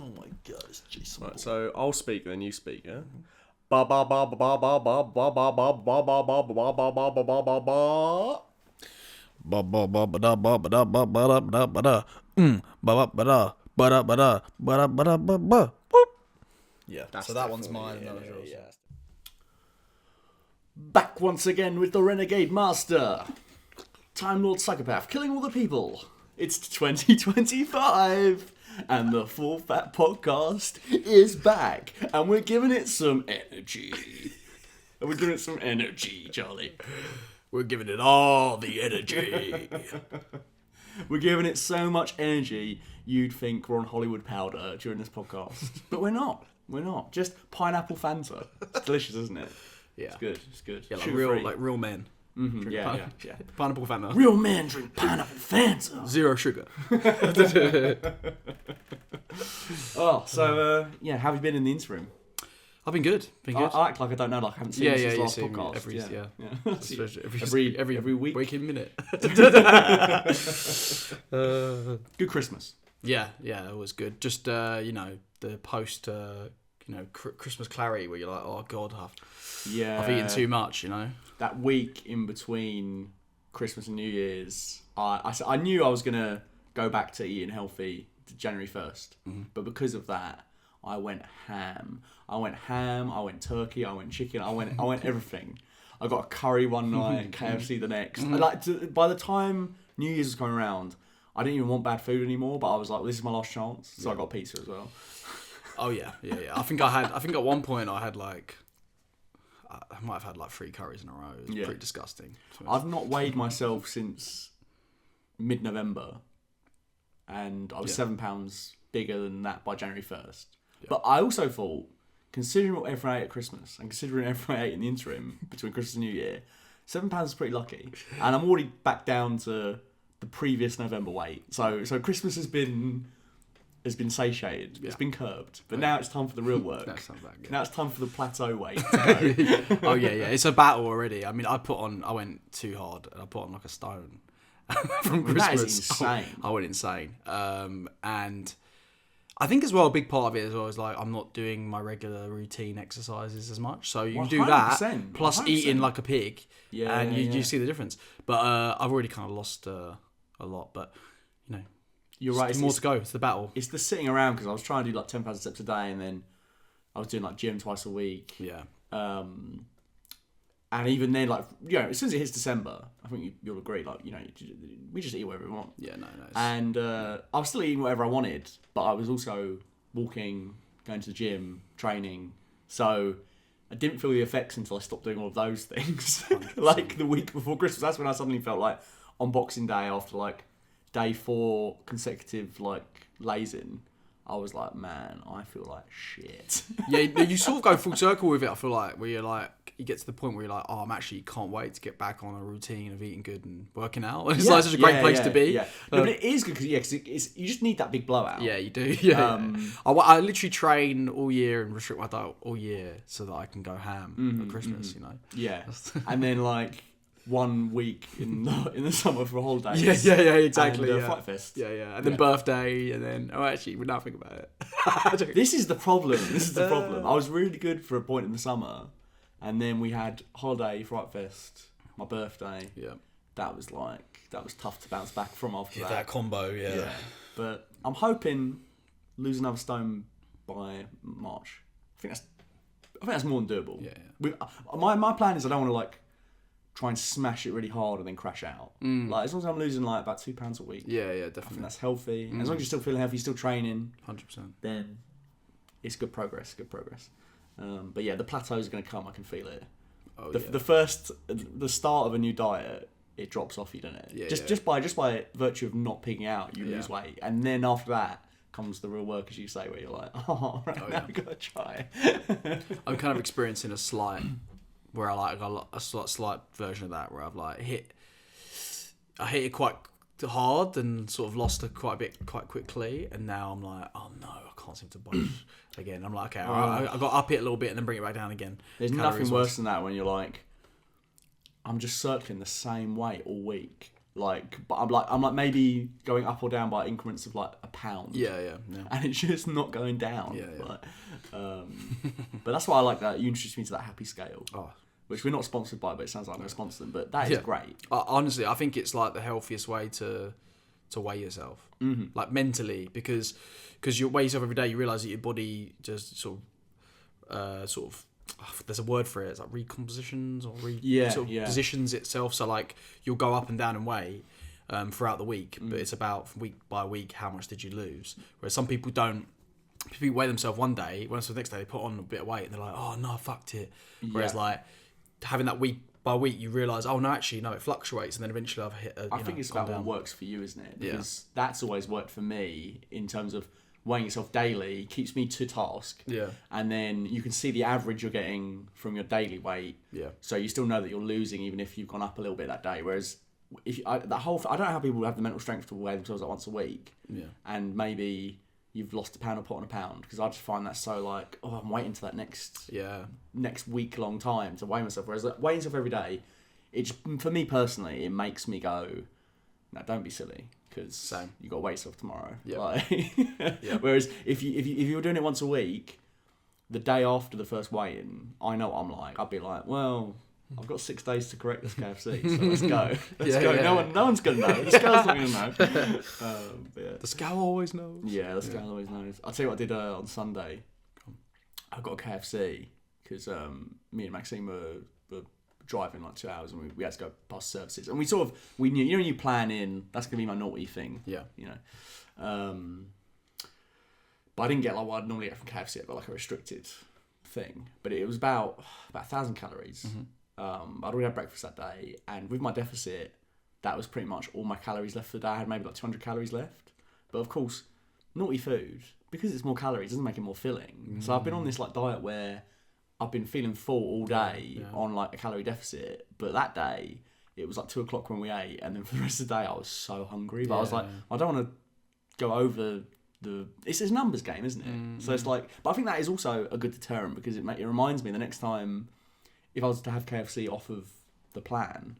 Oh my god, it's Jason. Right, so I'll speak, then you speak, yeah? Ba ba ba ba ba ba ba ba ba ba ba ba ba ba ba ba ba ba ba ba. Ba ba ba ba da ba ba da ba ba da ba da ba da. Ba ba ba da ba da ba da ba da ba da ba ba. Yeah, so that one's mine and that was yours. Yeah. Back once again with the Renegade Master, Time Lord Psychopath, killing all the people. It's 2025, and the Full Fat Podcast is back, and we're giving it some energy. Charlie. We're giving it all the energy. We're giving it so much energy, you'd think we're on Hollywood powder during this podcast. But we're not. We're not. Just pineapple Fanta. It's delicious, isn't it? Yeah. It's good. It's good. Yeah, Sugar-free. like real men. Mm-hmm. Yeah. Pineapple Fanta. Real men drink pineapple Fanta. 0 sugar. Oh, so, how have you been in the interim? I've been good. I act like I don't know, like I haven't seen you since the last podcast. Every week. Waking minute. Good Christmas. Yeah, it was good. Just, the post, Christmas clarity where you're like, oh, God, I've eaten too much, That week in between Christmas and New Year's, I knew I was going to go back to eating healthy January 1st. Mm-hmm. But because of that, I went ham. I went turkey, I went chicken, I went everything. I got a curry one night, KFC the next. By the time New Year's was coming around, I didn't even want bad food anymore, but I was like, well, this is my last chance. So I got pizza as well. Oh yeah. I think at one point I had I might have had 3 curries in a row. It was pretty disgusting. I've not weighed myself since mid-November, and I was 7 pounds bigger than that by January 1st. Yeah. But I also thought, considering what everyone ate at Christmas, and considering everyone ate in the interim between Christmas and New Year, 7 pounds is pretty lucky. And I'm already back down to the previous November weight. So Christmas has been satiated. Yeah. It's been curbed. But now it's time for the real work. That sounds bad, Now it's time for the plateau weight to go. Oh yeah. It's a battle already. I mean, I went too hard. And I put on like a stone from Christmas. That is insane. I went insane. And I think as well, a big part of it as well is I'm not doing my regular routine exercises as much. So you do that plus 100%. Eating like a pig, and you see the difference. But I've already kind of lost a lot. But you're right. More to go. It's the battle. It's the sitting around, because I was trying to do 10,000 steps a day, and then I was doing gym twice a week. Yeah. And even then, as soon as it hits December, I think you'll agree, we just eat whatever we want. Yeah, no. And I was still eating whatever I wanted, but I was also walking, going to the gym, training. So I didn't feel the effects until I stopped doing all of those things. The week before Christmas, that's when I suddenly felt like on Boxing Day, after day 4 consecutive lazing, I was like, man, I feel like shit. Yeah, you sort of go full circle with it, I feel like, where you're you get to the point where you're like, oh, I'm actually can't wait to get back on a routine of eating good and working out. It's such a great place to be. Yeah. No, but it is good because you just need that big blowout. Yeah, you do. Yeah. I literally train all year and restrict my diet all year so that I can go ham at Christmas, Yeah. And then 1 week in the summer for holidays. Yeah, exactly. And Fright Fest. Yeah. And then birthday, and then actually, we're not thinking about it. This is the problem. I was really good for a point in the summer, and then we had holiday, Fright Fest, my birthday. Yeah. That was tough to bounce back from after that. That combo, yeah. But I'm hoping lose another stone by March. I think that's more than doable. Yeah. My plan is I don't want to try and smash it really hard and then crash out. As long as I'm losing about 2 pounds a week. Yeah, definitely. I think that's healthy. And as long as you're still feeling healthy, still training. 100%. Then it's good progress. But yeah, the plateau's going to come. I can feel it. The start of a new diet, it drops off you, doesn't it? Yeah, just by virtue of not picking out, you lose weight, and then after that comes the real work, as you say, where you're like, now we gotta try. I'm kind of experiencing a slight. Where I got a slight version of that, where I've hit it quite hard and sort of lost it quite a bit quite quickly, and now I'm like, oh no, I can't seem to budge again. I'm like, okay, I got to up it a little bit and then bring it back down again. There's nothing worse than that when you're I'm just circling the same weight all week, But I'm like maybe going up or down by increments of like a pound. Yeah. And it's just not going down. Yeah. Like, but that's why I like that you introduced me to that happy scale. Oh. Which we're not sponsored by, but it sounds like we're sponsored. But that is great. Honestly, I think it's like the healthiest way to weigh yourself, like mentally, because you weigh yourself every day, you realise that your body just sort of there's a word for it. It's like recompositions or positions itself. So like you'll go up and down in weight throughout the week, but it's about week by week how much did you lose. Whereas some people don't. People weigh themselves one day, when it's the next day they put on a bit of weight and they're like, oh no, I fucked it. Whereas like having that week by week, you realise, oh no, actually no, it fluctuates, and then eventually I've hit. I think it's about what works for you, isn't it? Because that's always worked for me in terms of weighing yourself daily. Keeps me to task. Yeah. And then you can see the average you're getting from your daily weight. Yeah. So you still know that you're losing even if you've gone up a little bit that day. Whereas I don't know how people have the mental strength to weigh themselves like once a week. Yeah. And maybe you've lost a pound or put on a pound, because I just find that so like, oh, I'm waiting to that next week long time to weigh myself. Whereas like, weighing yourself every day, for me personally, it makes me go, no, don't be silly, because you got to weigh yourself tomorrow. Yeah. Like, whereas if you were doing it once a week, the day after the first weigh-in, I know what I'm like. I'd be like, well, I've got 6 days to correct this KFC, so let's go. Let's go. Yeah. No one's going to know. The scale's not going to know. The scale always knows. Yeah, the scale always knows. I'll tell you what I did on Sunday. I got a KFC because me and Maxine were driving like 2 hours, and we had to go past services. And we knew, you plan in, that's going to be my naughty thing. Yeah. You know. But I didn't get like what I'd normally get from KFC. I got like a restricted thing. But it was about 1,000 calories. Mm-hmm. I'd already had breakfast that day, and with my deficit, that was pretty much all my calories left for the day. I had maybe like 200 calories left. But of course, naughty food, because it's more calories, doesn't make it more filling. So I've been on this like diet where I've been feeling full all day on like a calorie deficit. But that day, it was like 2 o'clock when we ate, and then for the rest of the day, I was so hungry. But I was like, I don't want to go over it's a numbers game, isn't it? So it's like, but I think that is also a good deterrent, because it reminds me the next time, if I was to have KFC off of the plan,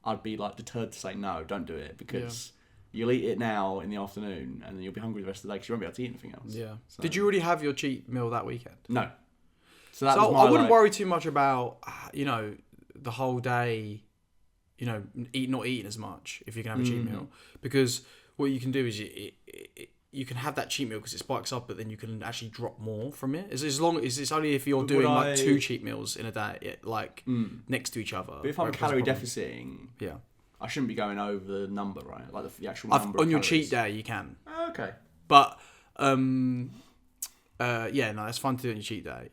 I'd be like deterred to say no, don't do it, because you'll eat it now in the afternoon and then you'll be hungry the rest of the day because you won't be able to eat anything else. Yeah. So, did you already have your cheat meal that weekend? No. So I wouldn't worry too much about, the whole day, not eating as much if you can have a cheat meal, because what you can do is you can have that cheat meal because it spikes up, but then you can actually drop more from it. It's only if you're doing like 2 cheat meals in a day, next to each other. But if I'm calorie deficiting, I shouldn't be going over the number, right? Like the actual number. On your cheat day, you can. Okay. But it's fun to do on your cheat day.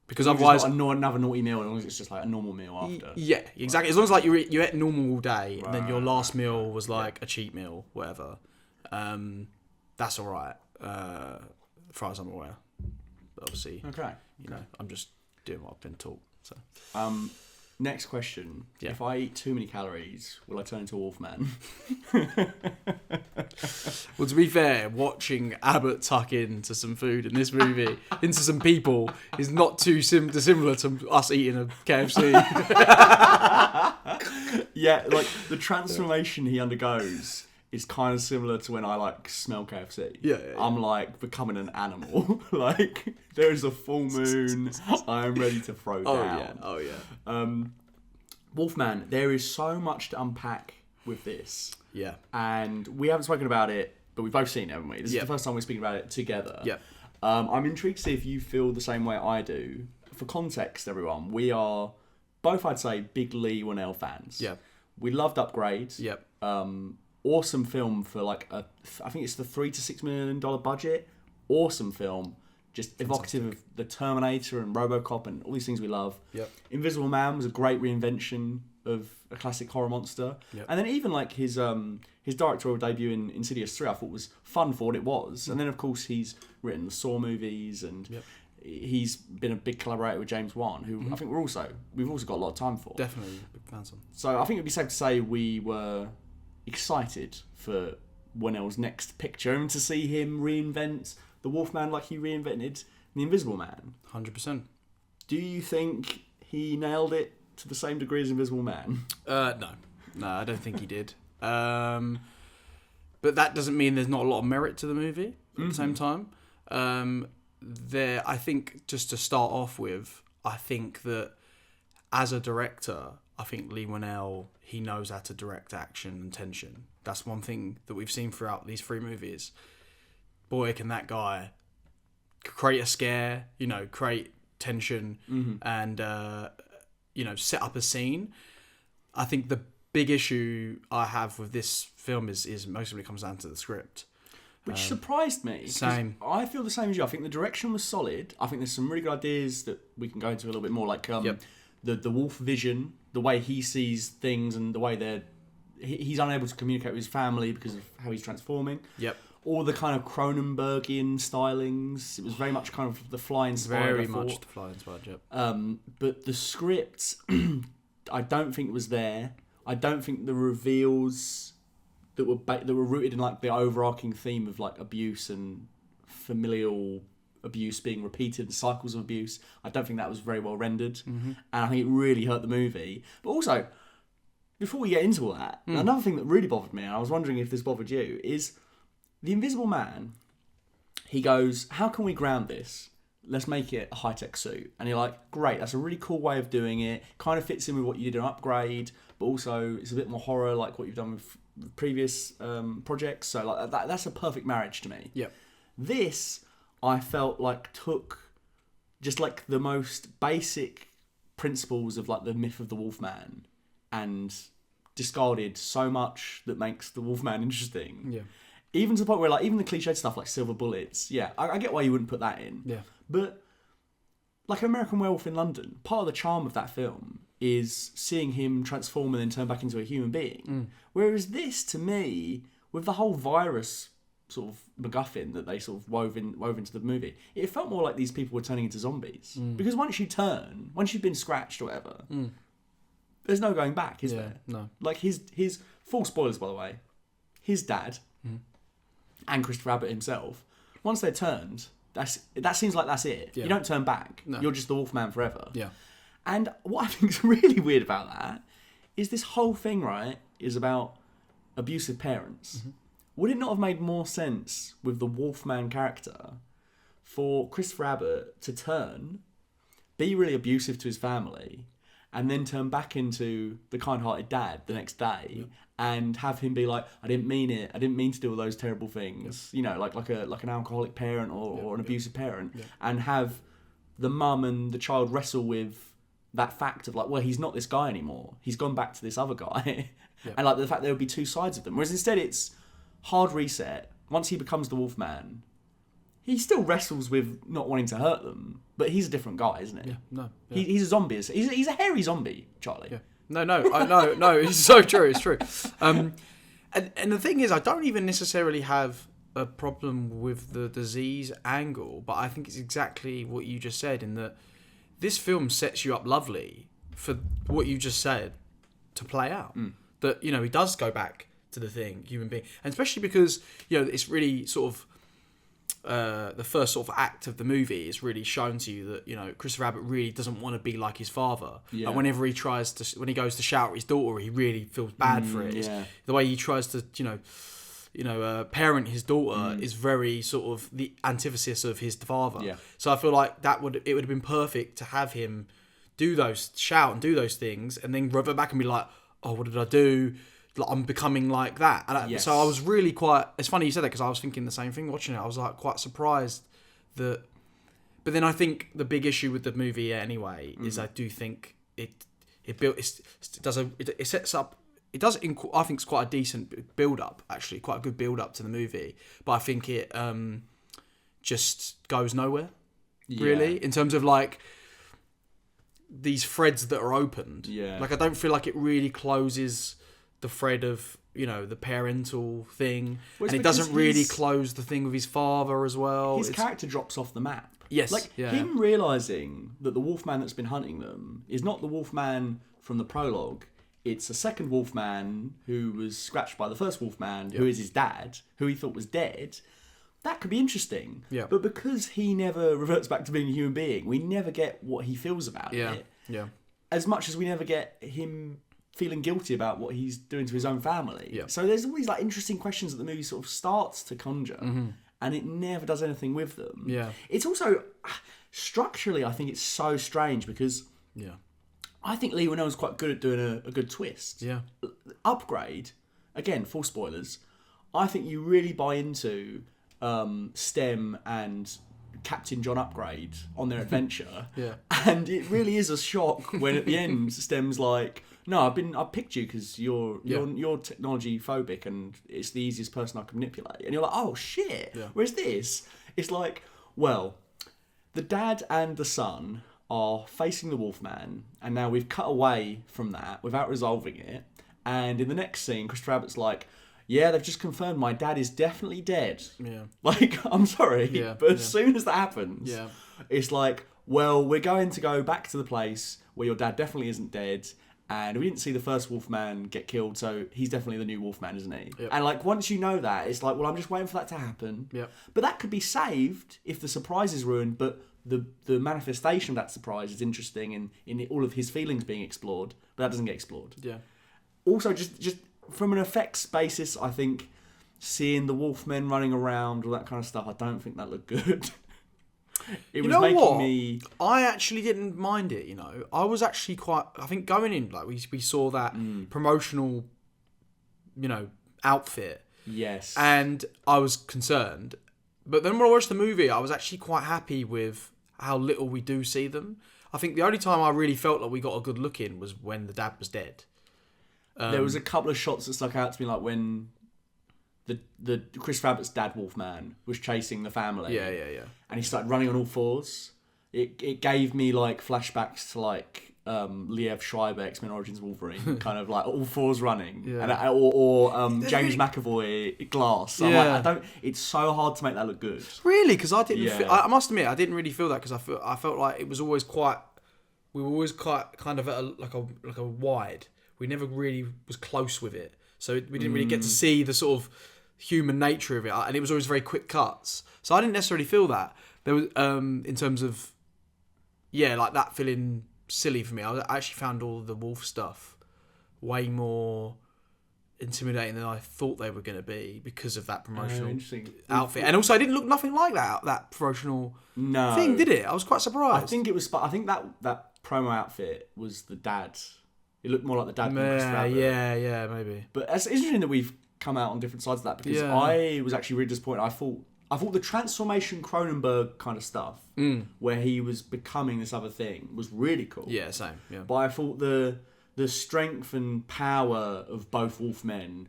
Because otherwise, another naughty meal, as long as it's just like a normal meal after. Yeah, exactly. As long as like you ate normal all day, and then your last meal was like a cheat meal, whatever. That's all right, as far as I'm aware. But obviously, I'm just doing what I've been taught. So, next question: if I eat too many calories, will I turn into a wolf man? Well, to be fair, watching Abbott tuck into some food in this movie, into some people, is not too dissimilar to us eating a KFC. Yeah, like the transformation he undergoes is kind of similar to when I like smell KFC. Yeah. I'm like becoming an animal. Like there is a full moon. I am ready to throw down. Oh yeah. Wolfman, there is so much to unpack with this. Yeah. And we haven't spoken about it, but we've both seen it, haven't we? This is the first time we're speaking about it together. Yeah. I'm intrigued to see if you feel the same way I do. For context, everyone, we are both, I'd say, big Lee Whannell fans. Yeah. We loved Upgrade. Yep. Awesome film for like I think it's the $3 to $6 million budget. Awesome film, just evocative of the Terminator and RoboCop and all these things we love. Yep. Invisible Man was a great reinvention of a classic horror monster. Yep. And then even like his directorial debut in Insidious 3, I thought was fun for what it was. And then of course he's written the Saw movies, and he's been a big collaborator with James Wan, who I think we've also got a lot of time for. Definitely big fans of. So I think it'd be safe to say we were excited for Whannell's next picture and to see him reinvent the Wolfman like he reinvented the Invisible Man. 100%. Do you think he nailed it to the same degree as Invisible Man? No. No, I don't think he did. But that doesn't mean there's not a lot of merit to the movie at the same time. I think, just to start off with, I think that as a director, I think Lee Winnell, he knows how to direct action and tension. That's one thing that we've seen throughout these 3 movies. Boy, can that guy create a scare, create tension and, set up a scene. I think the big issue I have with this film is mostly when it comes down to the script. Which surprised me. Same. I feel the same as you. I think the direction was solid. I think there's some really good ideas that we can go into a little bit more, like the wolf vision, the way he sees things and the way he's unable to communicate with his family because of how he's transforming. Yep. All the kind of Cronenbergian stylings. It was very much kind of the Fly inspired. Very much the Fly inspired, yep. But the script, I don't think was there. I don't think the reveals that were rooted in like the overarching theme of like abuse and familial abuse being repeated and cycles of abuse. I don't think that was very well rendered, and I think it really hurt the movie. But also, before we get into all that, another thing that really bothered me, and I was wondering if this bothered you, is the Invisible Man. He goes, "How can we ground this? Let's make it a high-tech suit." And you're like, great, that's a really cool way of doing it. Kind of fits in with what you did in Upgrade, but also it's a bit more horror like what you've done with previous projects. So like that's a perfect marriage to me. Yep. This, I felt like took just like the most basic principles of like the myth of the Wolfman and discarded so much that makes the Wolfman interesting. Yeah. Even to the point where like even the cliched stuff like silver bullets, yeah, I get why you wouldn't put that in. Yeah. But like an American Werewolf in London, part of the charm of that film is seeing him transform and then turn back into a human being. Whereas this, to me, with the whole virus sort of MacGuffin that they sort of wove into the movie, it felt more like these people were turning into zombies. Because once you've been scratched or whatever, there's no going back, is there? No. Like his full spoilers, by the way, his dad and Christopher Abbott himself, once they're turned, that seems like that's it. Yeah. You don't turn back. No. You're just the Wolfman forever. Yeah. And what I think is really weird about that is this whole thing, right, is about abusive parents. Would it not have made more sense with the Wolfman character for Christopher Abbott to turn, be really abusive to his family, and then turn back into the kind-hearted dad the next day, and have him be like, I didn't mean it. I didn't mean to do all those terrible things. You know, like an alcoholic parent or an abusive parent, and have the mum and the child wrestle with that fact of like, well, he's not this guy anymore. He's gone back to this other guy, and like the fact there would be 2 sides of them. Whereas instead, it's hard reset. Once he becomes the Wolfman, he still wrestles with not wanting to hurt them, but he's a different guy, isn't he? Yeah. No. Yeah. He's a zombie. He's a hairy zombie, Charlie. Yeah. No. It's so true. It's true. And the thing is, I don't even necessarily have a problem with the disease angle, but I think it's exactly what you just said, in that this film sets you up lovely for what you just said to play out. That, he does go back to the thing, human being, and especially because it's really sort of the first sort of act of the movie is really shown to you that Christopher Abbott really doesn't want to be like his father. Yeah. And whenever when he goes to shout at his daughter, he really feels bad for it. Yeah. The way he tries to parent his daughter is very sort of the antithesis of his father. Yeah. So I feel like it would have been perfect to have him shout and do those things, and then revert back and be like, oh, what did I do? Like, I'm becoming like that. And so I was really quite... It's funny you said that, because I was thinking the same thing watching it. I was like quite surprised that... But then I think the big issue with the movie anyway is I do think it sets up... It does... I think it's quite a decent build-up, actually. Quite a good build-up to the movie. But I think it just goes nowhere, really. In terms of like... these threads that are opened. Yeah. Like, I don't feel like it really closes the thread of, the parental thing. Well, and it doesn't really close the thing with his father as well. His character drops off the map. Yes. Like, him realising that the Wolfman that's been hunting them is not the Wolfman from the prologue. It's a second Wolfman who was scratched by the first Wolfman, who is his dad, who he thought was dead. That could be interesting. Yeah. But because he never reverts back to being a human being, we never get what he feels about it. Yeah. As much as we never get him feeling guilty about what he's doing to his own family. Yeah. So there's all these like interesting questions that the movie sort of starts to conjure, and it never does anything with them. Yeah. It's also structurally, I think it's so strange because I think Lee Winnell's quite good at doing a good twist. Yeah. Upgrade, again, full spoilers. I think you really buy into Stem and Captain John Upgrade on their adventure. Yeah. And it really is a shock when at the end Stem's like, no, I picked you because you're technology phobic and it's the easiest person I can manipulate. And you're like, oh shit. Yeah. Whereas this, it's like, well, the dad and the son are facing the Wolfman, and now we've cut away from that without resolving it. And in the next scene, Christopher Abbott's like, yeah, they've just confirmed my dad is definitely dead. Yeah. Like, I'm sorry, but as soon as that happens, it's like, well, we're going to go back to the place where your dad definitely isn't dead, and we didn't see the first Wolfman get killed, so he's definitely the new Wolfman, isn't he? Yep. And like, once you know that, it's like, well, I'm just waiting for that to happen. Yep. But that could be saved if the surprise is ruined, but the manifestation of that surprise is interesting and in all of his feelings being explored, but that doesn't get explored. Yeah. Also, just from an effects basis, I think seeing the Wolfmen running around, all that kind of stuff, I don't think that looked good. I actually didn't mind it, you know. I was actually quite... I think going in, like, we saw that promotional, you know, outfit. Yes. And I was concerned. But then when I watched the movie, I was actually quite happy with how little we do see them. I think the only time I really felt like we got a good look in was when the dad was dead. There was a couple of shots that stuck out to me, like when the Chris Abbott's dad Wolfman was chasing the family. Yeah. And he started running on all fours. It gave me like flashbacks to like Liev Schreiber, X-Men Origins Wolverine, kind of like all fours running, and or James McAvoy Glass. So I'm like, it's so hard to make that look good. Really, because I didn't. I must admit, I didn't really feel that because I felt like it was always quite. We were always quite kind of at a wide. We never really was close with it, so we didn't really get to see the sort of human nature of it, and it was always very quick cuts. So I didn't necessarily feel that there was in terms of like that feeling silly for me. I actually found all the wolf stuff way more intimidating than I thought they were going to be because of that promotional outfit. And also, I didn't look nothing like that promotional thing, did it? I was quite surprised. I think that promo outfit was the dad. It looked more like the dad than Chris Abbott. Yeah, maybe. But it's interesting that we've come out on different sides of that because I was actually really disappointed. I thought the transformation Cronenberg kind of stuff, where he was becoming this other thing, was really cool. Yeah, same. Yeah. But I thought the strength and power of both Wolfmen,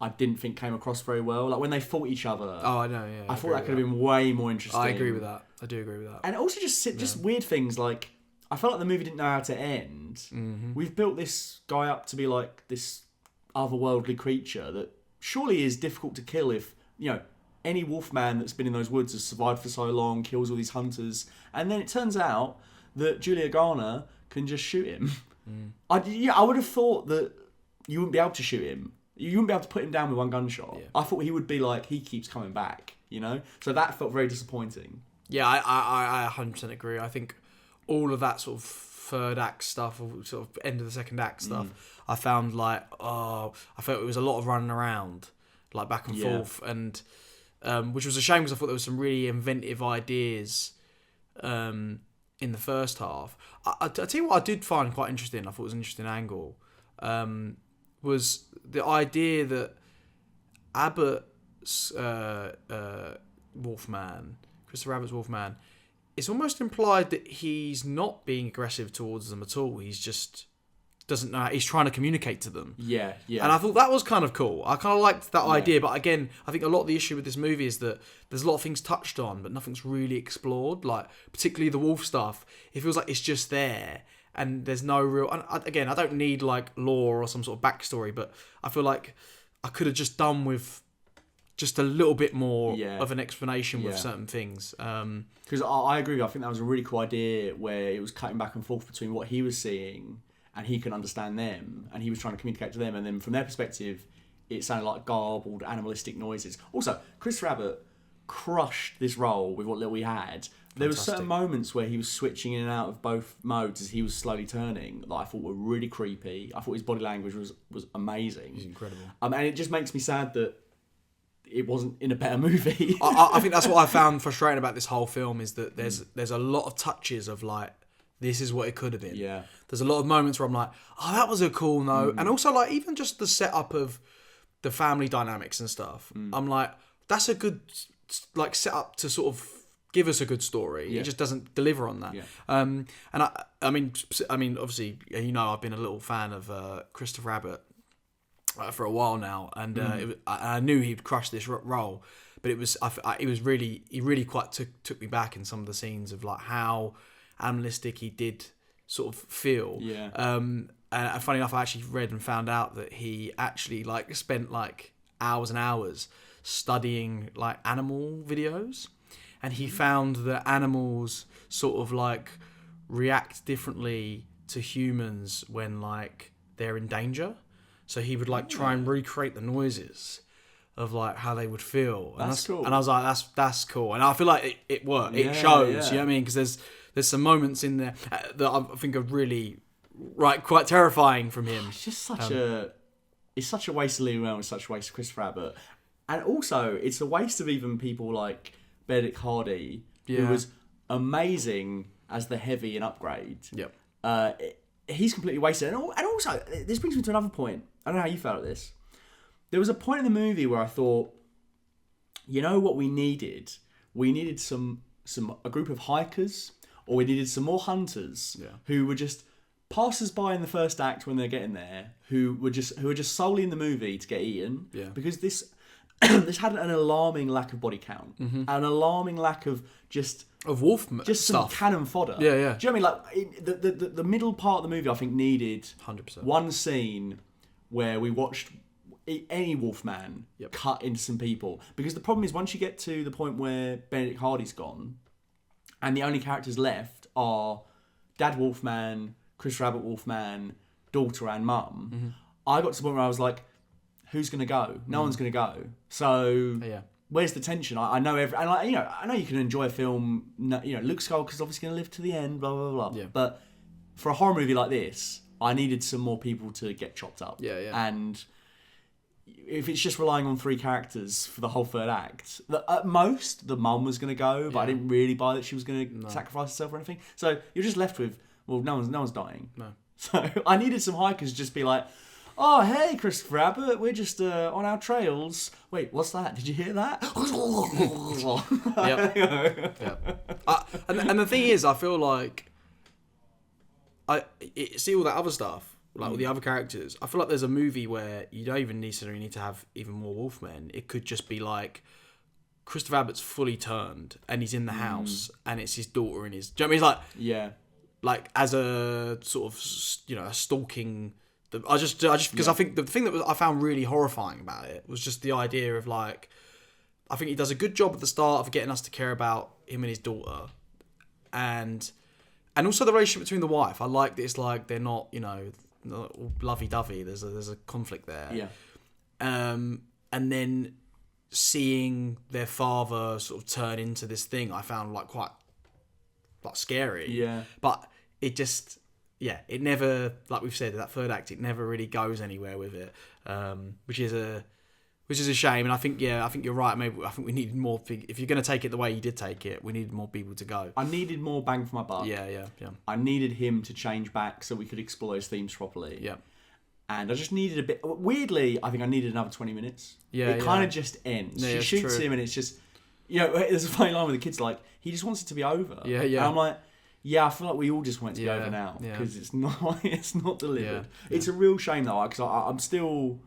I didn't think came across very well. Like when they fought each other. Oh, I know. Yeah, I thought that could have been way more interesting. I agree with that. I do agree with that. And also just weird things like I felt like the movie didn't know how to end. Mm-hmm. We've built this guy up to be like this otherworldly creature that surely is difficult to kill if, you know, any wolfman that's been in those woods has survived for so long, kills all these hunters, and then it turns out that Julia Garner can just shoot him. I would have thought that you wouldn't be able to shoot him. You wouldn't be able to put him down with one gunshot. Yeah. I thought he would be like, he keeps coming back, you know? So that felt very disappointing. Yeah, I 100% agree. I think all of that sort of third act stuff, or sort of end of the second act stuff, I found like, I felt it was a lot of running around, like back and forth, and which was a shame because I thought there was some really inventive ideas in the first half. I tell you what I did find quite interesting, I thought it was an interesting angle, was the idea that Abbott's Wolfman, Christopher Abbott's Wolfman, it's almost implied that he's not being aggressive towards them at all. He's just doesn't know. He's trying to communicate to them. Yeah. And I thought that was kind of cool. I kind of liked that idea. But again, I think a lot of the issue with this movie is that there's a lot of things touched on, but nothing's really explored. Like, particularly the wolf stuff. It feels like it's just there. And there's no real... And again, I don't need, like, lore or some sort of backstory, but I feel like I could have just done with just a little bit more of an explanation with certain things. Because I agree. I think that was a really cool idea where it was cutting back and forth between what he was seeing and he can understand them, and he was trying to communicate to them, and then from their perspective, it sounded like garbled, animalistic noises. Also, Chris Abbott crushed this role with what little he had. There were certain moments where he was switching in and out of both modes as he was slowly turning that I thought were really creepy. I thought his body language was amazing. He's incredible. And it just makes me sad that it wasn't in a better movie. I think that's what I found frustrating about this whole film is that there's a lot of touches of like, this is what it could have been. Yeah. There's a lot of moments where I'm like, oh, that was a cool note. And also like even just the setup of the family dynamics and stuff. I'm like, that's a good like setup to sort of give us a good story. Yeah. It just doesn't deliver on that. Yeah. And I mean, obviously, you know, I've been a little fan of Christopher Abbott for a while now, and I knew he'd crush this role, but he really quite took me back in some of the scenes of like how animalistic he did sort of feel. Yeah. And funny enough, I actually read and found out that he actually like spent like hours and hours studying like animal videos, and he found that animals sort of like react differently to humans when like they're in danger. So he would like try and recreate the noises of like how they would feel. And that's cool. And I was like, that's cool. And I feel like it worked. It shows. You know what I mean? Because there's some moments in there that I think are really quite terrifying from him. It's just such a waste of Lee Well, it's such a waste of Christopher Abbott, and also it's a waste of even people like Benedict Hardy, who was amazing as the Heavy in Upgrade. Yep. He's completely wasted. And also, this brings me to another point. I don't know how you felt at this. There was a point in the movie where I thought, you know what we needed? We needed a group of hikers, or we needed some more hunters who were just passers-by in the first act when they're getting there, who were just solely in the movie to get eaten. Yeah. Because this this had an alarming lack of body count, an alarming lack of wolf just stuff. Some cannon fodder. Yeah, yeah. Do you know what I mean? Like the middle part of the movie, I think needed 100%. One scene where we watched any Wolfman cut into some people, because the problem is once you get to the point where Benedict Hardy's gone, and the only characters left are Dad Wolfman, Chris Rabbit Wolfman, daughter, and mum. I got to the point where I was like, who's going to go? No one's going to go. So where's the tension? I know I know you can enjoy a film. Luke Skywalker's obviously going to live to the end. Blah blah blah. Yeah. But for a horror movie like this, I needed some more people to get chopped up. Yeah, yeah. And if it's just relying on 3 characters for the whole third act, at most the mum was going to go, but I didn't really buy that she was going to sacrifice herself or anything. So you're just left with, well, no one's dying. No. So I needed some hikers to just be like, oh, hey, Christopher Abbott, we're just on our trails. Wait, what's that? Did you hear that? And the thing is, I feel like see all that other stuff, like all the other characters. I feel like there's a movie where you don't even necessarily need to have even more Wolfmen. It could just be like Christopher Abbott's fully turned and he's in the house and it's his daughter and his... Do you know what I mean? It's like... Like as a sort of, a stalking... I just because I think the thing that I found really horrifying about it was just the idea of like, I think he does a good job at the start of getting us to care about him and his daughter, and also the relationship between the wife. I like that it's like they're not lovey dovey. There's a conflict there. Yeah. And then seeing their father sort of turn into this thing, I found like quite scary. Yeah. But it just. Yeah, it never, like we've said, that third act, it never really goes anywhere with it, which is a shame. And I think you're right. Maybe I think we needed more. If you're going to take it the way you did take it, we needed more people to go. I needed more bang for my buck. Yeah. I needed him to change back so we could explore those themes properly. Yeah. And I just needed a bit. Weirdly, I think I needed another 20 minutes. Yeah. It kind of just ends. Yeah, she shoots him, and it's just, there's a funny line where the kid's like, he just wants it to be over. Yeah. And I'm like. Yeah, I feel like we all just want it to be over now because it's not delivered. Yeah. It's a real shame though, because I'm still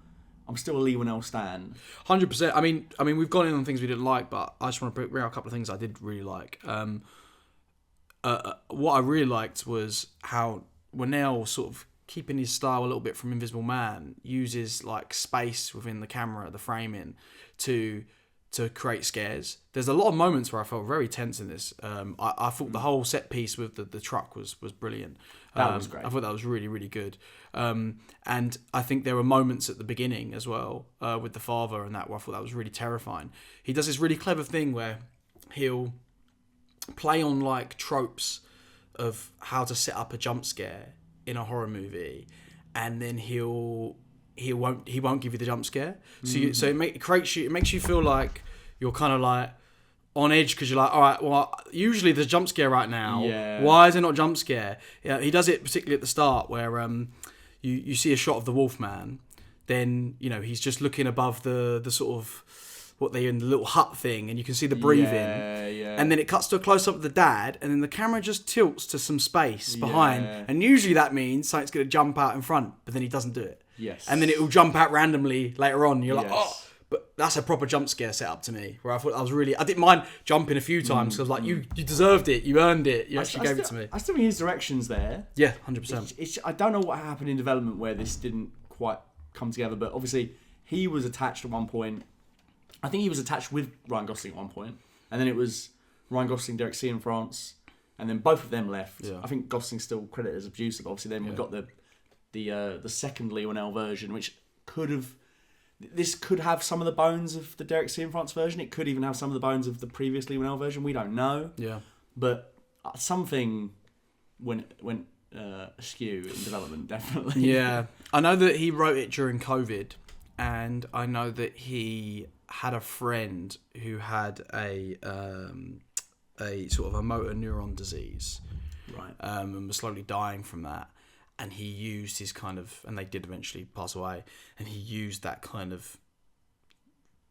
a Lee Winnell stan. 100%. I mean, we've gone in on things we didn't like, but I just want to bring out a couple of things I did really like. What I really liked was how Winnell, sort of keeping his style a little bit from Invisible Man, uses like space within the camera, the framing, to to create scares. There's a lot of moments where I felt very tense in this. I thought the whole set piece with the truck was brilliant. That was great. I thought that was really, really good. And I think there were moments at the beginning as well with the father and that where I thought that was really terrifying. He does this really clever thing where he'll play on like tropes of how to set up a jump scare in a horror movie, and then he won't give you the jump scare. So it makes you feel like you're kind of like on edge because you're like, all right, well, usually there's a jump scare right now. Yeah. Why is there not a jump scare? Yeah, he does it particularly at the start where you see a shot of the Wolfman, then he's just looking above the sort of what they in the little hut thing, and you can see the breathing. Yeah. And then it cuts to a close up of the dad, and then the camera just tilts to some space behind. And usually that means something's going to jump out in front, but then he doesn't do it. Yes. And then it will jump out randomly later on. You're like, Yes. oh, but that's a proper jump scare set up to me. Where I thought I didn't mind jumping a few times because like you deserved it, you earned it, you actually gave it to me. I still think his direction's there. Yeah, 100%. I don't know what happened in development where this didn't quite come together, but obviously he was attached at one point. I think he was attached with Ryan Gosling at one point, and then it was Ryan Gosling, Derek C. in France, and then both of them left. Yeah. I think Gosling's still credited as a producer, but obviously then we've got the second Lionel version, which could have some of the bones of the Derek C. in France version. It could even have some of the bones of the previous Lionel version. We don't know. Yeah. But something went askew in development, definitely. Yeah. I know that he wrote it during COVID, and I know that he had a friend who had a sort of a motor neuron disease, Right. And was slowly dying from that. And he used his kind of, and they did eventually pass away, and he used that kind of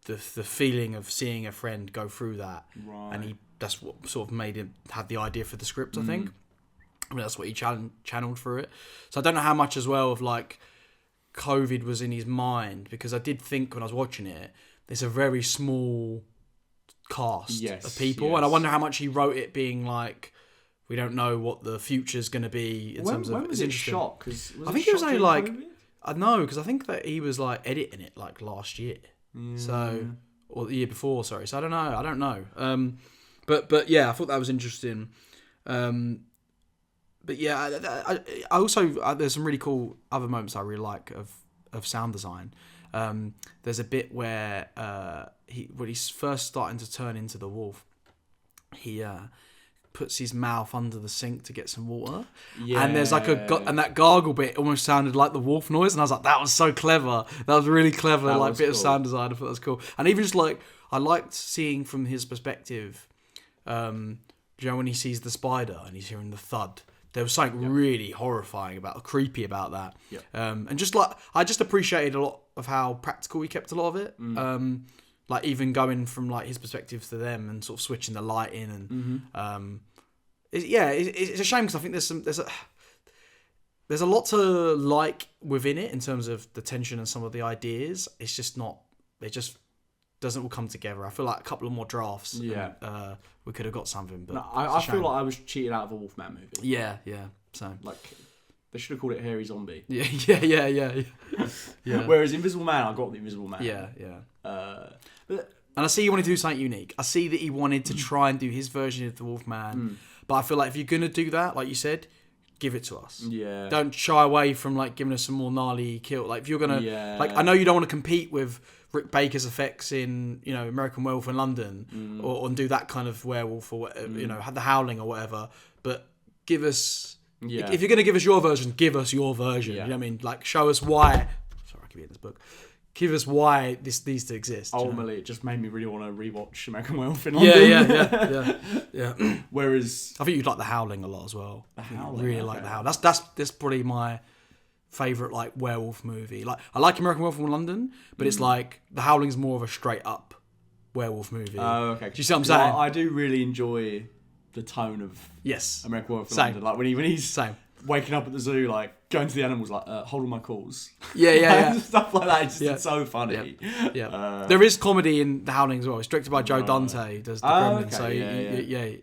the feeling of seeing a friend go through that, Right. and that's what sort of made him have the idea for the script. I think, I mean, that's what he channeled through it. So I don't know how much as well of like COVID was in his mind, because I did think when I was watching it, there's a very small cast of people, and I wonder how much he wrote it being like, we don't know what the future's going to be in terms of. When was it shot? Cause I think it was only like I know, because I think that he was like editing it like last year, so or the year before. Sorry, so I don't know. But yeah, I thought that was interesting. But yeah, I also there's some really cool other moments I really like of sound design. There's a bit where when he's first starting to turn into the wolf, he puts his mouth under the sink to get some water, and there's like and that gargle bit almost sounded like the wolf noise, and I was like, that was so clever. That was really clever, like bit of sound design. I thought that was cool, and even just like I liked seeing from his perspective, when he sees the spider and he's hearing the thud. There was something really horrifying creepy about that. Yep. And just like I just appreciated a lot of how practical he kept a lot of it. Like even going from like his perspective to them and sort of switching the light in and it's a shame because I think there's a lot to like within it in terms of the tension and some of the ideas. It's just not. It just doesn't all come together. I feel like a couple of more drafts. Yeah. And, we could have got something, but no, I feel like I was cheated out of a Wolfman movie. Yeah. So like they should have called it Hairy Zombie. Yeah. Whereas Invisible Man, I got the Invisible Man. Yeah. But and I see he wanted to do something unique. I see that he wanted to try and do his version of the Wolfman. But I feel like if you're gonna do that, like you said, give it to us. Yeah. Don't shy away from like giving us some more gnarly kill. Like if you're gonna, like I know you don't want to compete with Rick Baker's effects in American Werewolf in London, or do that kind of werewolf, or have the Howling or whatever. But give us, if you're gonna give us your version, give us your version. Yeah. You know what I mean? Like show us why. Sorry, I keep reading this book. Give us why this needs to exist. Ultimately, it just made me really want to rewatch American Werewolf in London. Yeah. Whereas I think you'd like the Howling a lot as well. The Howling, really like the Howling. That's probably my favourite like werewolf movie. Like I like American Werewolf in London, but it's like the Howling's more of a straight up werewolf movie. Oh, okay. Do you see what I'm saying? I do really enjoy the tone of American Werewolf in London. Like when he's waking up at the zoo, like going to the animals, like hold all my calls. Yeah. Stuff like that. It's so funny. Yeah. There is comedy in The Howling as well. It's directed by Joe Dante. Does the Gremlins? Okay. So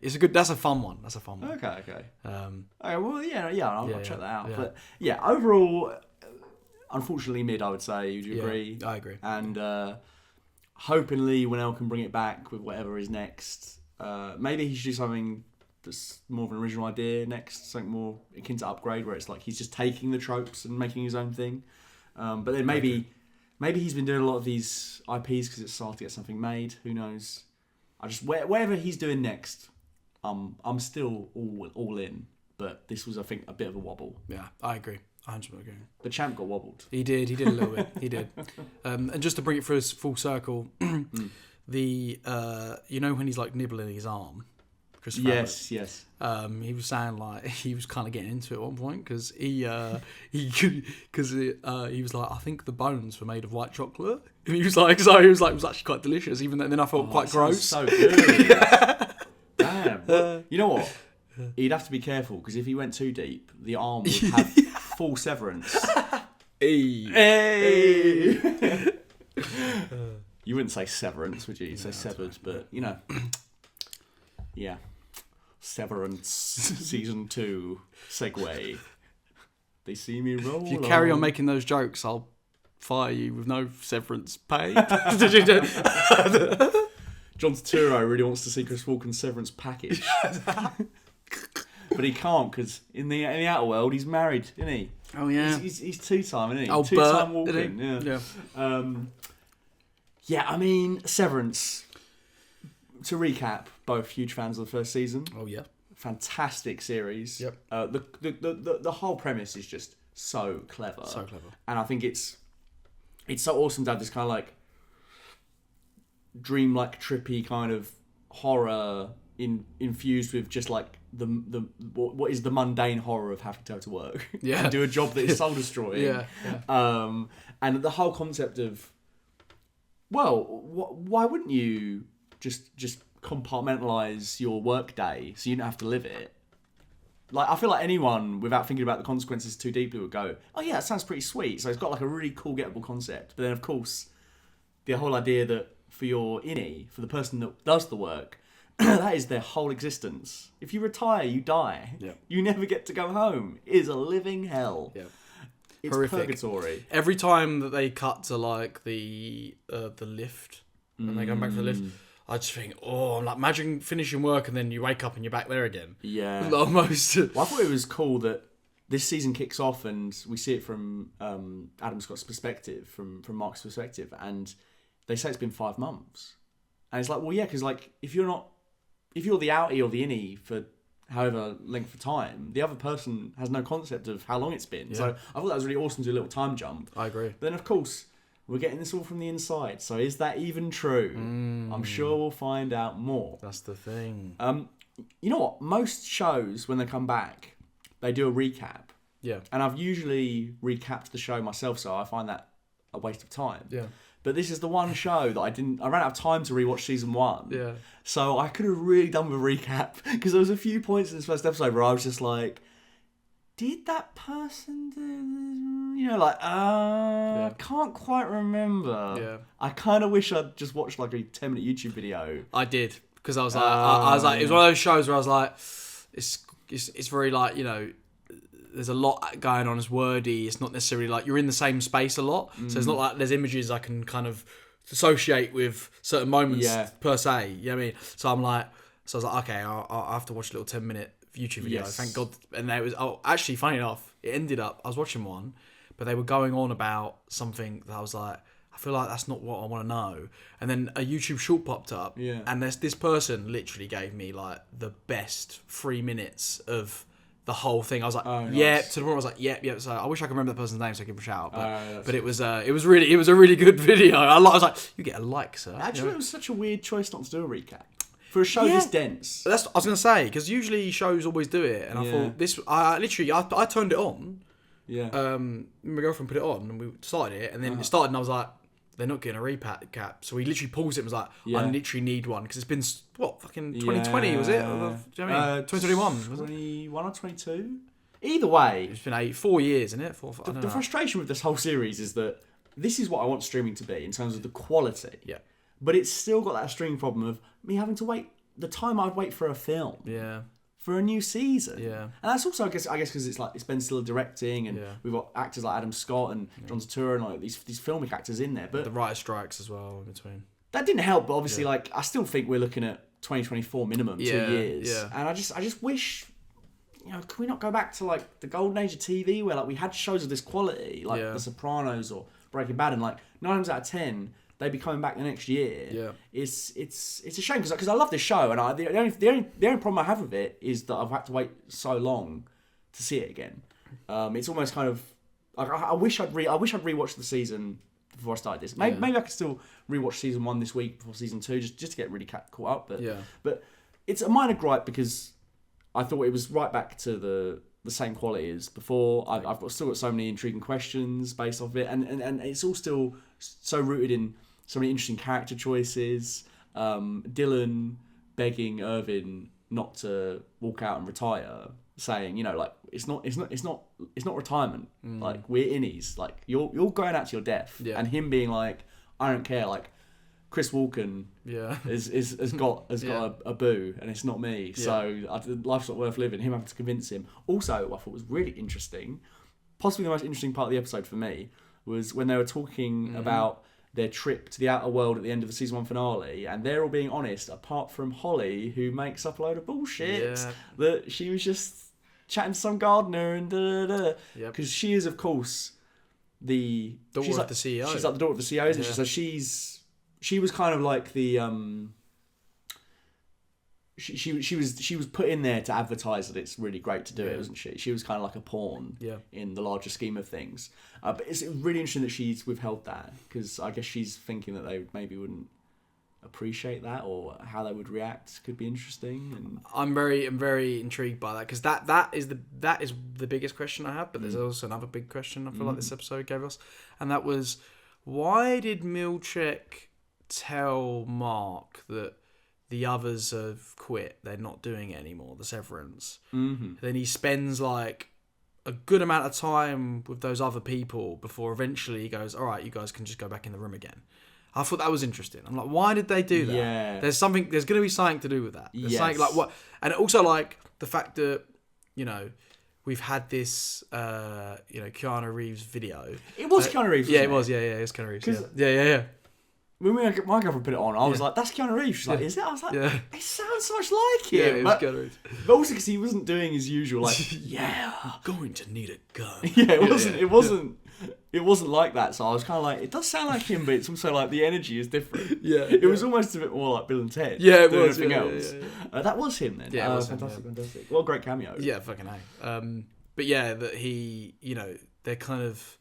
it's a good. That's a fun one. Okay. Okay. Um, well, I'll check that out. But yeah, overall, unfortunately, mid. I would say. Would you agree? I agree. And hoping Lee Winnell can bring it back with whatever is next. Maybe he should do something that's more of an original idea next, something more akin to Upgrade, where it's like he's just taking the tropes and making his own thing. But then maybe he's been doing a lot of these IPs because it's hard to get something made. Who knows? Whatever he's doing next, I'm still all in. But this was, I think, a bit of a wobble. Yeah, I agree. 100% agree. The champ got wobbled. He did a little bit. He did. And just to bring it for us full circle, the you know when he's like nibbling his arm, Chris Yes. he was saying like he was kind of getting into it at one point because he was like, I think the bones were made of white chocolate. And he was like, it was actually quite delicious. Even then I felt quite gross. So good. Damn. Well, you know what? He'd have to be careful because if he went too deep, the arm would have full severance. Hey. You wouldn't say severance, would you? You'd say severed, but you know. Yeah. Severance season 2 segue. They see me roll. If you carry on making those jokes, I'll fire you with no severance pay. John Turturro really wants to see Chris Walken's severance package. But he can't because in the outer world he's married, isn't he? Oh yeah, he's 2-time, isn't he? Oh, 2-time Bert, Walken. Yeah. Yeah, I mean Severance. To recap, both huge fans of the first season. Oh yeah, fantastic series. Yep. The whole premise is just so clever. So clever. And I think it's so awesome to have this kind of like dreamlike, trippy kind of horror infused with just like the what is the mundane horror of having to go to work and do a job that is soul destroying. Yeah. And the whole concept of, well, why wouldn't you just compartmentalize your work day so you don't have to live it? Like, I feel like anyone without thinking about the consequences too deeply would go, oh yeah, that sounds pretty sweet. So it's got like a really cool gettable concept. But then of course the whole idea that for your innie, for the person that does the work, that is their whole existence. If you retire, you die. Yep. You never get to go home. It is a living hell. Yep. It's horrific. Purgatory. Every time that they cut to like the lift, and they go back to the lift, I just think, I'm like, imagine finishing work and then you wake up and you're back there again. Yeah. Almost. Well, I thought it was cool that this season kicks off and we see it from Adam Scott's perspective, from Mark's perspective, and they say it's been 5 months. And it's like, well, yeah, because like if you're the outie or the innie for however length of time, the other person has no concept of how long it's been. Yeah. So I thought that was really awesome to do a little time jump. I agree. But then, of course, we're getting this all from the inside. So is that even true? I'm sure we'll find out more. That's the thing. You know what? Most shows, when they come back, they do a recap. Yeah. And I've usually recapped the show myself, so I find that a waste of time. Yeah. But this is the one show that I ran out of time to rewatch season 1. Yeah. So I could have really done with a recap because there was a few points in this first episode where I was just like, did that person do this? You know, like, I can't quite remember. Yeah. I kind of wish I'd just watched like a 10-minute YouTube video. I did because I was like, I was like, it was one of those shows where I was like, it's very like, you know, there's a lot going on, it's wordy, it's not necessarily like you're in the same space a lot, so it's not like there's images I can kind of associate with certain moments per se, you know what I mean? So I was like, okay, I'll have to watch a little 10-minute YouTube video. Yes. Thank God. And it was, actually, funny enough, it ended up, I was watching one, but they were going on about something that I was like, I feel like that's not what I want to know. And then a YouTube short popped up, and this person literally gave me like the best 3 minutes of the whole thing. I was like, nice. To the point I was like, yeah. So I wish I could remember that person's name so I could give him a shout out. But it was a really good video. I was like, you get a like, sir. Actually, it was such a weird choice not to do a recap for a show this dense. That's what I was gonna say, because usually shows always do it, and I thought this. I turned it on. Yeah. My girlfriend put it on, and we started it, and then it started, and I was like, they're not getting a recap. So we literally paused it and was like, I literally need one. Because it's been, fucking 2020, was it? Do you know what I mean? 2021. 21 or 22? Either way. It's been 4 years, isn't it? The frustration with this whole series is that this is what I want streaming to be in terms of the quality. Yeah. But it's still got that streaming problem of me having to wait the time I'd wait for a film. Yeah. For a new season. Yeah. And that's also, I guess, because it's Ben Stiller directing, and we've got actors like Adam Scott and John Turturro and like these filmic actors in there. But the writer strikes as well in between. that didn't help. But obviously, like, I still think we're looking at 2024 minimum, 2 years. Yeah. And I just wish, can we not go back to like the golden age of TV where like we had shows of this quality, like The Sopranos or Breaking Bad, and like 9 times out of 10 they'd be coming back the next year. Yeah. It's a shame because I love this show, and the only problem I have with it is that I've had to wait so long to see it again. It's almost kind of like I wish I'd rewatched the season before I started this. Maybe I could still rewatch season 1 this week before season 2 just to get really caught up. But it's a minor gripe because I thought it was right back to the same quality as before. I've still got so many intriguing questions based off it, and it's all still so rooted in so many interesting character choices. Dylan begging Irvin not to walk out and retire, saying, like, it's not retirement. Like, we're innies. Like, you're going out to your death. Yeah. And him being like, I don't care. Like, Chris Walken has got a boo, and it's not me. Yeah. So life's not worth living. Him having to convince him. Also, what I thought was really interesting, possibly the most interesting part of the episode for me, was when they were talking about their trip to the outer world at the end of the season 1 finale, and they're all being honest, apart from Holly, who makes up a load of bullshit that she was just chatting to some gardener and because she is, of course, the daughter of the CEO. She's like the daughter of the CEO, isn't she? So she was kind of like the she was put in there to advertise that it's really great to do it, wasn't she? She was kind of like a pawn in the larger scheme of things. But it's really interesting that she's withheld that, because I guess she's thinking that they maybe wouldn't appreciate that, or how they would react could be interesting. And I'm very intrigued by that, because that is the biggest question I have. But there's also another big question I feel like this episode gave us, and that was, why did Milchek tell Mark that the others have quit, they're not doing it anymore, the Severance? Then he spends like a good amount of time with those other people before eventually he goes, all right, you guys can just go back in the room again. I thought that was interesting. I'm like, why did they do that? Yeah. There's going to be something to do with that. There's something like what, and also like the fact that, we've had this, Keanu Reeves video. It was Keanu Reeves. Yeah, it was. Yeah, it was Keanu Reeves. Yeah. When my girlfriend put it on, I was like, that's Keanu Reeves. She's like, is it? I was like, it sounds so much like him. Yeah, it was Keanu Reeves. But also because he wasn't doing his usual, like, going to need a gun. It wasn't like that. So I was kind of like, it does sound like him, but it's also like the energy is different. It was almost a bit more like Bill and Ted. Yeah, it was. Anything else. That was him then. Yeah, it was fantastic. What a great cameo. Yeah, fucking A. But yeah, that he, they're kind of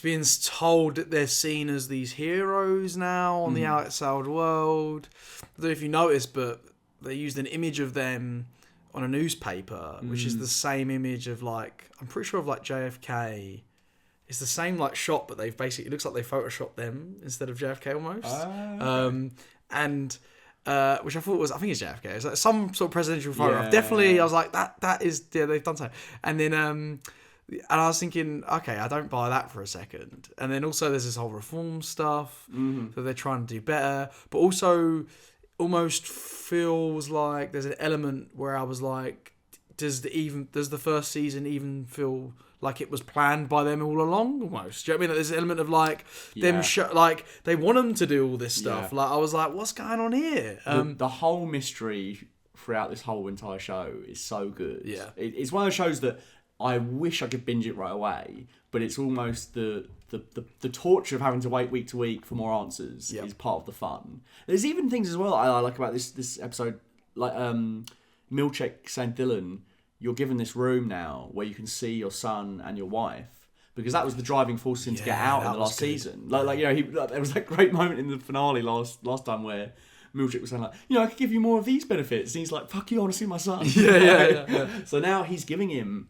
being told that they're seen as these heroes now on the outside world. I don't know if you noticed, but they used an image of them on a newspaper, which is the same image of like, I'm pretty sure of like JFK. It's the same like shot, but they've basically, it looks like they photoshopped them instead of JFK almost. Which I thought was, I think it's JFK. It's like some sort of presidential photograph. Definitely, I was like, that is, they've done so. And then, and I was thinking, okay, I don't buy that for a second. And then also there's this whole reform stuff that they're trying to do better, but also almost feels like there's an element where I was like, does the first season even feel like it was planned by them all along almost? Do you know what I mean? There's an element of like them like they want them to do all this stuff. Like I was like, what's going on here? The whole mystery throughout this whole entire show is so good. Yeah. It's one of those shows that I wish I could binge it right away, but it's almost the torture of having to wait week to week for more answers is part of the fun. There's even things as well I like about this episode, like Milchek saying, Dylan, you're given this room now where you can see your son and your wife, because that was the driving force in to get out in the last season. There was that great moment in the finale last time where Milchek was saying like, I could give you more of these benefits, and he's like, fuck you, I want to see my son. Yeah. So now he's giving him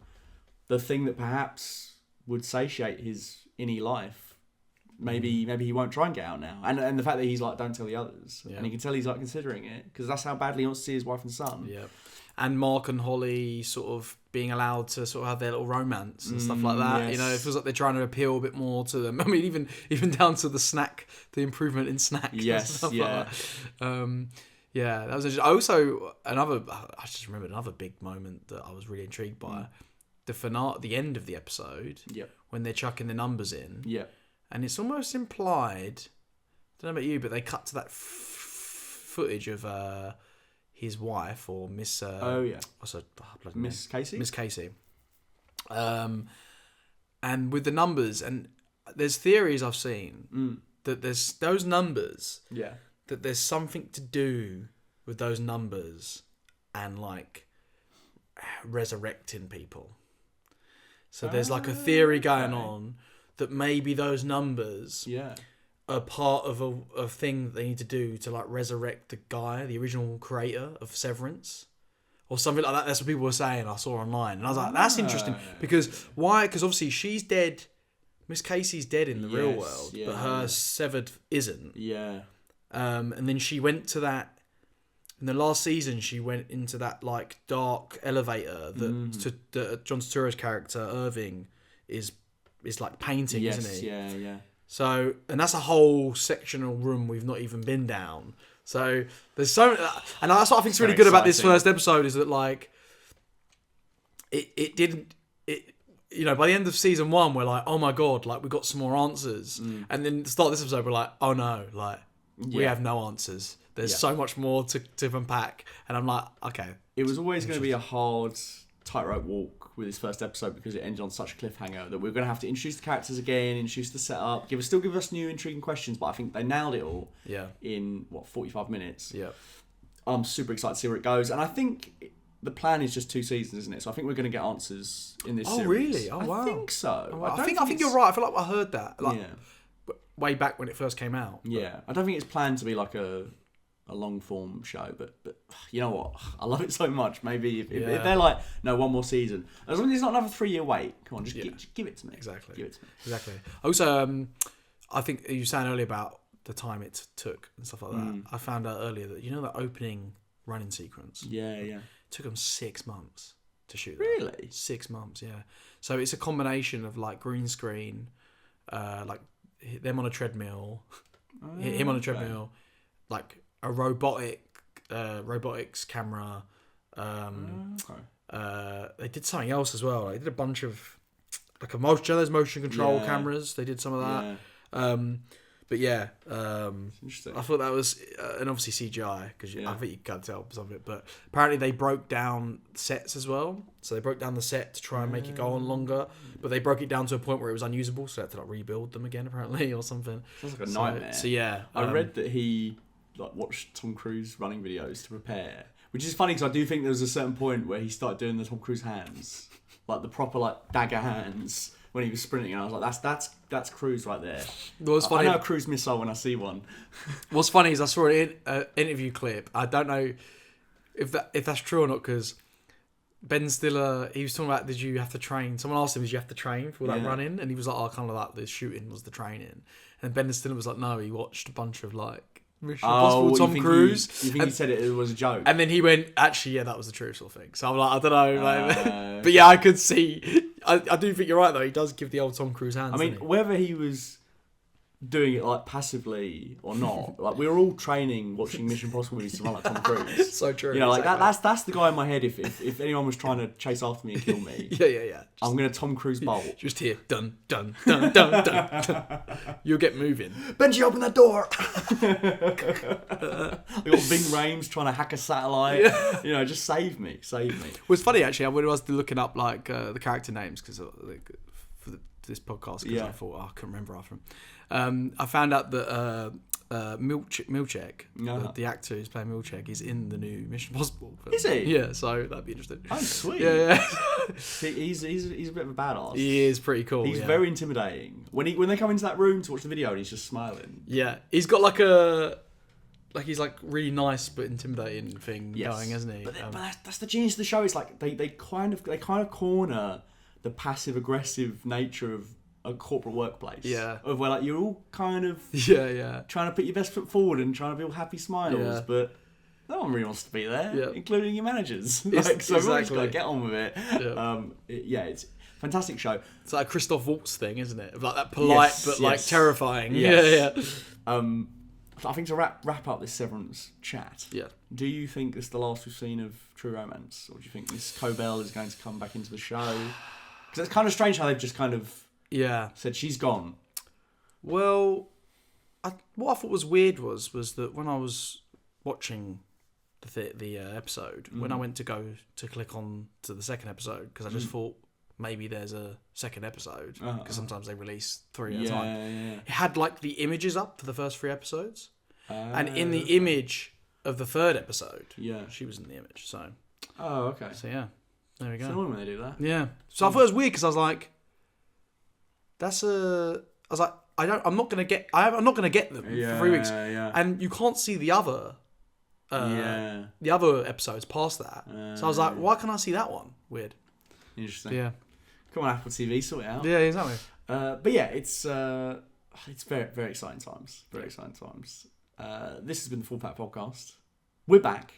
the thing that perhaps would satiate his inner life. Maybe he won't try and get out now. And the fact that he's like, don't tell the others. And you can tell he's like considering it, because that's how badly he wants to see his wife and son. Yeah. And Mark and Holly sort of being allowed to sort of have their little romance and stuff like that. Yes. It feels like they're trying to appeal a bit more to them. I mean, even down to the improvement in snacks. Yes, and stuff like that. That was interesting. I just remembered another big moment that I was really intrigued by. The finale, the end of the episode, when they're chucking the numbers in. Yeah. And it's almost implied, don't know about you, but they cut to that footage of his wife or Miss. Miss Casey. Miss Casey. And with the numbers, and there's theories I've seen that there's those numbers. Yeah. That there's something to do with those numbers, and like resurrecting people. So there's like a theory going on that maybe those numbers are part of a thing that they need to do to like resurrect the guy, the original creator of Severance, or something like that. That's what people were saying. I saw online, and I was like, that's interesting because why? Because obviously she's dead. Miss Casey's dead in the real world, but her severed isn't. Yeah. And then she went to that. In the last season, she went into that like dark elevator that John Turturro's character Irving is like painting, isn't he? Yeah. So, and that's a whole sectional room we've not even been down. So there's so, and that's what I think is really good about this first episode is that like it didn't. You know, by the end of season 1, we're like, oh my god, like we got some more answers, and then the start of this episode, we're like, oh no, like we have no answers. There's so much more to unpack. And I'm like, okay. It was always going to be a hard tightrope walk with this first episode because it ended on such a cliffhanger that we're going to have to introduce the characters again, introduce the setup, still give us new intriguing questions. But I think they nailed it all in, 45 minutes. Yeah. I'm super excited to see where it goes. And I think the plan is just 2 seasons, isn't it? So I think we're going to get answers in this series. Oh, really? Oh, wow. I think so. Oh, wow. I think you're right. I feel like I heard that. Like, way back when it first came out. Yeah. I don't think it's planned to be like a long form show, but you know what? I love it so much. Maybe if they're like, no, 1 more season, as long as it's not another 3-year wait, come on, just give it to me. Exactly. Give it to me. Exactly. Also, I think you were saying earlier about the time it took and stuff like that. I found out earlier that the opening running sequence. Yeah. It took them 6 months to shoot. Really? 6 months. Yeah. So it's a combination of like green screen, like them on a treadmill, him on a treadmill, like a robotics camera. They did something else as well. They did a bunch of like those motion control cameras. They did some of that. But yeah, interesting. I thought that was and obviously CGI because I think you can't tell some of it. But apparently they broke down sets as well. So they broke down the set to try and make it go on longer. But they broke it down to a point where it was unusable, so they had to like rebuild them again apparently or something. Sounds like a nightmare. So yeah, I read that he watched Tom Cruise running videos to prepare, which is funny because I do think there was a certain point where he started doing the Tom Cruise hands, like the proper like dagger hands when he was sprinting, and I was like, that's Cruise right there. What's funny, I know a Cruise missile when I see one. What's funny is I saw an interview clip. I don't know if that's true or not because Ben Stiller, he was talking about, did you have to train? Someone asked him, did you have to train for that running? And he was like, oh, kind of like the shooting was the training. And Ben Stiller was like, no, he watched a bunch of like Mission Impossible, Tom Cruise. You think he said it was a joke? And then he went, actually, yeah, that was the truth sort of thing. So I'm like, I don't know. But yeah, I could see. I do think you're right, though. He does give the old Tom Cruise hands. I mean, whether he was doing it like passively or not, like we were all training watching Mission Impossible movies to run like Tom Cruise. So true. You know, like that's the guy in my head. If anyone was trying to chase after me and kill me, yeah. I'm gonna Tom Cruise bolt. Just here, dun dun dun dun dun. You'll get moving. Benji, open that door. I got Ving Rhames trying to hack a satellite. Yeah. You know, just save me. Well, it's funny actually. When I was looking up like the character names because for this podcast, because I thought I couldn't remember after them. I found out that Milchek, the actor who's playing Milchek, is in the new Mission Impossible film. Is he? Yeah, so that'd be interesting. Oh, sweet. Yeah. He's a bit of a badass. He is pretty cool. He's very intimidating. When they come into that room to watch the video and he's just smiling. Yeah, he's got he's like really nice but intimidating thing going, hasn't he? But that's the genius of the show. It's like they kind of corner the passive aggressive nature of a corporate workplace. Yeah. Of where like you're all kind of trying to put your best foot forward and trying to build happy smiles, but no one really wants to be there, including your managers. So everyone's got to get on with it. Yeah. It's a fantastic show. It's like a Christoph Waltz thing, isn't it? Like that polite but like terrifying. Yes. Yeah. I think to wrap up this Severance chat. Yeah. Do you think this is the last we've seen of True Romance, or do you think Miss Cobell is going to come back into the show? Because it's kind of strange how they've just kind of said she's gone. Well, what I thought was weird was that when I was watching the episode, when I went to go to click on to the second episode, because I just thought maybe there's a second episode, because sometimes they release 3 at a time. Yeah. It had like the images up for the first 3 episodes, and in the image of the 3rd episode, she was in the image. So. Oh, okay. So yeah, there we go. It's annoying when they do that. Yeah. So I thought it was weird because I was like, I'm not gonna get them for 3 weeks, and you can't see the other episodes past that. So I was like, why can't I see that one? Weird. Interesting. Yeah. Come on, Apple TV, sort it out. Yeah, exactly. But yeah, it's very, very exciting times. Very exciting times. This has been the Full Pack Podcast. We're back,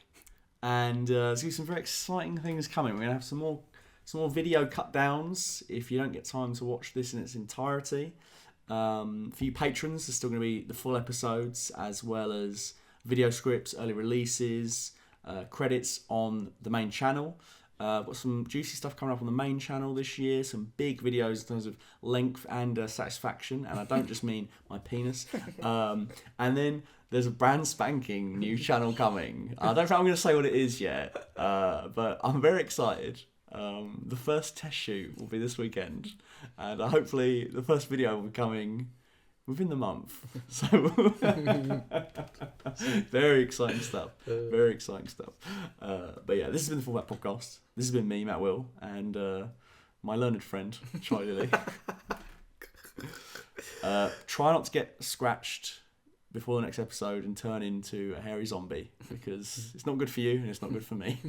and there's going to be some very exciting things coming. We're going to have some more video cut downs if you don't get time to watch this in its entirety. For you patrons, there's still going to be the full episodes, as well as video scripts, early releases, credits on the main channel. Got some juicy stuff coming up on the main channel this year, some big videos in terms of length and satisfaction, and I don't just mean my penis. And then there's a brand spanking new channel coming. I don't think I'm going to say what it is yet, but I'm very excited. The first test shoot will be this weekend, and hopefully the first video will be coming within the month. So very exciting stuff. Very exciting stuff. But yeah, this has been the Full Back Podcast. This has been me, Matt Will, and my learned friend, Charlie Lee. Try not to get scratched before the next episode and turn into a hairy zombie, because it's not good for you and it's not good for me.